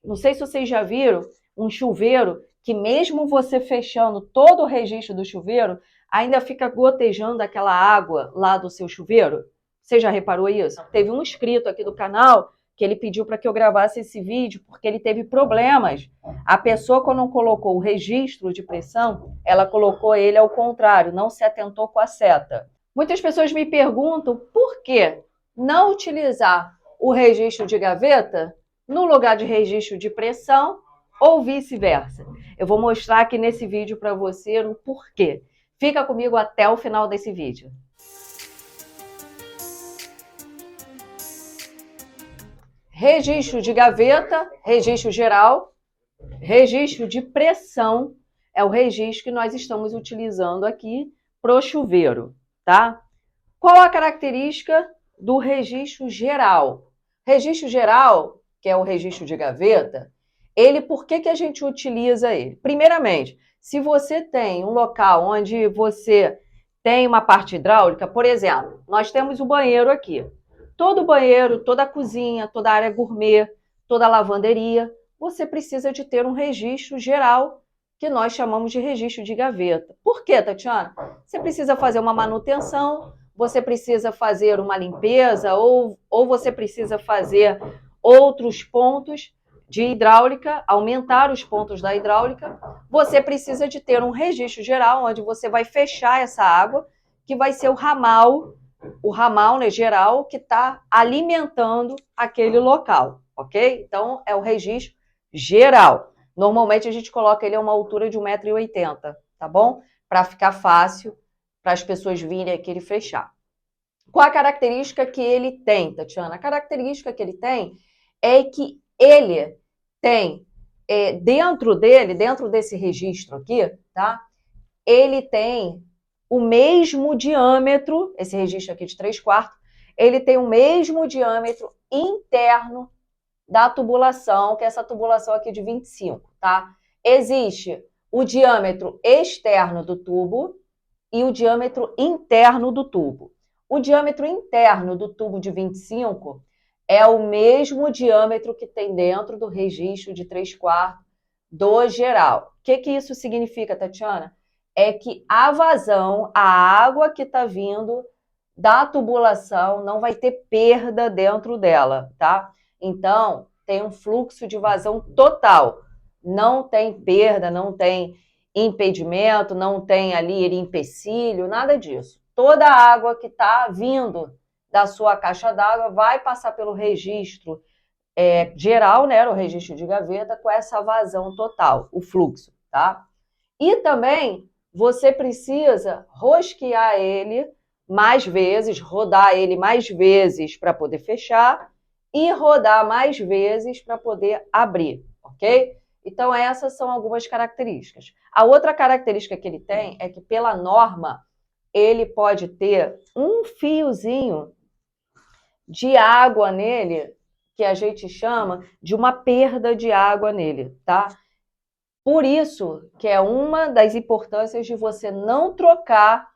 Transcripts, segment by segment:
Não sei se vocês já viram um chuveiro que mesmo você fechando todo o registro do chuveiro, ainda fica gotejando aquela água lá do seu chuveiro. Você já reparou isso? Teve um inscrito aqui do canal que ele pediu para que eu gravasse esse vídeo porque ele teve problemas. A pessoa, quando colocou o registro de pressão, ela colocou ele ao contrário, não se atentou com a seta. Muitas pessoas me perguntam por que não utilizar o registro de gaveta no lugar de registro de pressão ou vice-versa. Eu vou mostrar aqui nesse vídeo para você o porquê. Fica comigo até o final desse vídeo. Registro de gaveta, registro geral, registro de pressão é o registro que nós estamos utilizando aqui para o chuveiro, tá? Qual a característica do registro geral? Registro geral, que é o registro de gaveta, por que a gente utiliza ele? Primeiramente, se você tem um local onde você tem uma parte hidráulica, por exemplo, nós temos o banheiro aqui. Todo banheiro, toda a cozinha, toda a área gourmet, toda a lavanderia, você precisa de ter um registro geral, que nós chamamos de registro de gaveta. Por quê, Tatiana? Você precisa fazer uma manutenção, você precisa fazer uma limpeza ou você precisa fazer outros pontos de hidráulica, aumentar os pontos da hidráulica. Você precisa de ter um registro geral, onde você vai fechar essa água, que vai ser o ramal, né, geral, que está alimentando aquele local, ok? Então, é o registro geral. Normalmente, a gente coloca ele a uma altura de 1,80 m, tá bom? Para ficar fácil para as pessoas virem aqui e fechar. Qual a característica que ele tem, Tatiana? A característica que ele tem é que ele tem, dentro desse registro aqui, tá? Ele tem o mesmo diâmetro, esse registro aqui de 3/4, ele tem o mesmo diâmetro interno da tubulação, que é essa tubulação aqui de 25, tá? Existe o diâmetro externo do tubo e o diâmetro interno do tubo. O diâmetro interno do tubo de 25 é o mesmo diâmetro que tem dentro do registro de 3/4 do geral. O que isso significa, Tatiana? É que a vazão, a água que está vindo da tubulação não vai ter perda dentro dela, tá? Então, tem um fluxo de vazão total. Não tem perda, não tem impedimento, não tem ali empecilho, nada disso. Toda a água que está vindo da sua caixa d'água vai passar pelo registro geral, né, o registro de gaveta, com essa vazão total, o fluxo, tá? E também você precisa rosquear ele mais vezes, rodar ele mais vezes para poder fechar e rodar mais vezes para poder abrir, ok? Então, essas são algumas características. A outra característica que ele tem é que, pela norma, ele pode ter um fiozinho de água nele, que a gente chama de uma perda de água nele, tá? Por isso que é uma das importâncias de você não trocar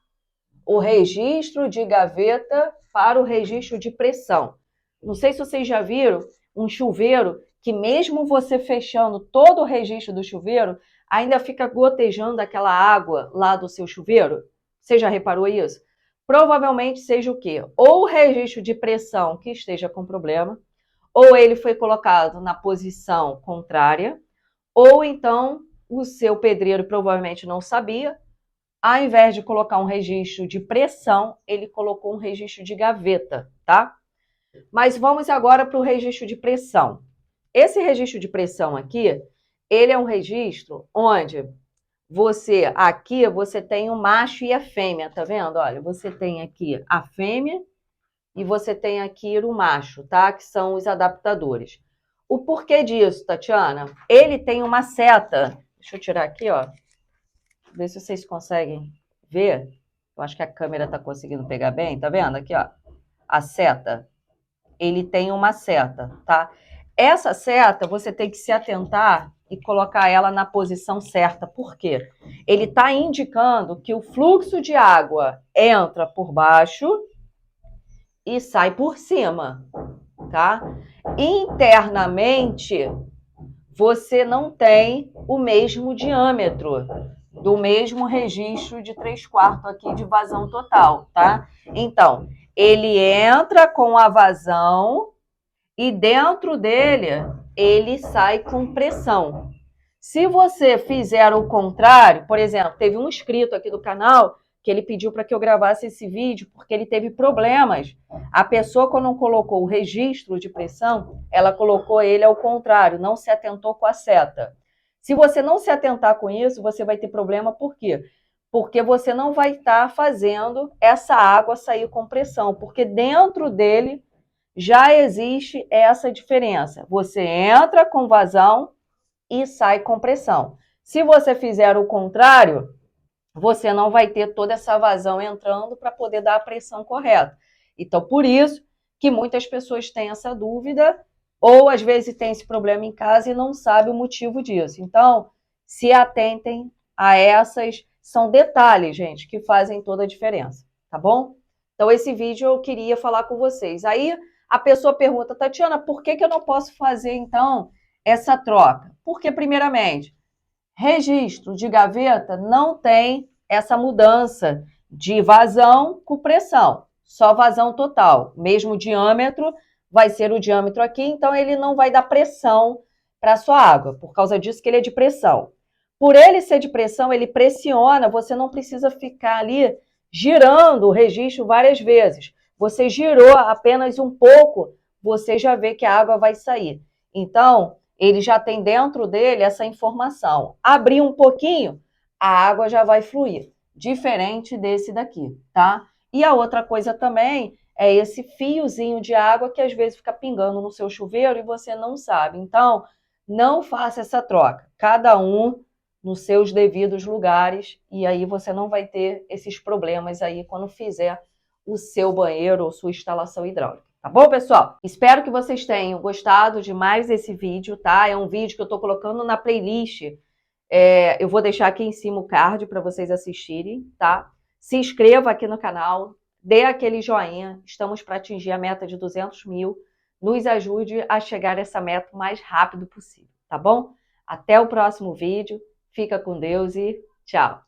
o registro de gaveta para o registro de pressão. Não sei se vocês já viram um chuveiro que mesmo você fechando todo o registro do chuveiro, ainda fica gotejando aquela água lá do seu chuveiro. Você já reparou isso? Provavelmente seja o quê? Ou o registro de pressão que esteja com problema, ou ele foi colocado na posição contrária, ou então o seu pedreiro provavelmente não sabia, ao invés de colocar um registro de pressão, ele colocou um registro de gaveta, tá? Mas vamos agora para o registro de pressão. Esse registro de pressão aqui, ele é um registro onde aqui você tem o macho e a fêmea, tá vendo? Olha, você tem aqui a fêmea e você tem aqui o macho, tá? Que são os adaptadores. O porquê disso, Tatiana? Ele tem uma seta. Deixa eu tirar aqui, ó. Ver se vocês conseguem ver. Eu acho que a câmera tá conseguindo pegar bem. Tá vendo aqui, ó? A seta. Ele tem uma seta, tá? Essa seta, você tem que se atentar e colocar ela na posição certa. Por quê? Ele tá indicando que o fluxo de água entra por baixo e sai por cima, tá? Internamente, você não tem o mesmo diâmetro do mesmo registro de 3/4 aqui de vazão total, tá? Então, ele entra com a vazão e dentro dele ele sai com pressão. Se você fizer o contrário, por exemplo, teve um inscrito aqui do canal que ele pediu para que eu gravasse esse vídeo porque ele teve problemas. A pessoa, quando colocou o registro de pressão, ela colocou ele ao contrário, não se atentou com a seta. Se você não se atentar com isso, você vai ter problema, por quê? Porque você não vai estar fazendo essa água sair com pressão, porque dentro dele já existe essa diferença. Você entra com vazão e sai com pressão. Se você fizer o contrário, você não vai ter toda essa vazão entrando para poder dar a pressão correta. Então, por isso que muitas pessoas têm essa dúvida, ou às vezes tem esse problema em casa e não sabe o motivo disso. Então, se atentem a essas, são detalhes, gente, que fazem toda a diferença, tá bom? Então, esse vídeo eu queria falar com vocês. Aí, a pessoa pergunta, Tatiana, por que eu não posso fazer, então, essa troca? Porque, primeiramente, registro de gaveta não tem essa mudança de vazão com pressão, só vazão total. Mesmo diâmetro vai ser o diâmetro aqui, então ele não vai dar pressão para a sua água, por causa disso que ele é de pressão. Por ele ser de pressão, ele pressiona, você não precisa ficar ali girando o registro várias vezes. Você girou apenas um pouco, você já vê que a água vai sair. Então, ele já tem dentro dele essa informação. Abrir um pouquinho, a água já vai fluir, diferente desse daqui, tá? E a outra coisa também é esse fiozinho de água que às vezes fica pingando no seu chuveiro e você não sabe. Então, não faça essa troca. Cada um nos seus devidos lugares e aí você não vai ter esses problemas aí quando fizer o seu banheiro ou sua instalação hidráulica. Tá bom, pessoal? Espero que vocês tenham gostado de mais esse vídeo, tá? É um vídeo que eu tô colocando na playlist. Eu vou deixar aqui em cima o card para vocês assistirem, tá? Se inscreva aqui no canal, dê aquele joinha. Estamos para atingir a meta de 200 mil. Nos ajude a chegar a essa meta o mais rápido possível, tá bom? Até o próximo vídeo. Fica com Deus e tchau!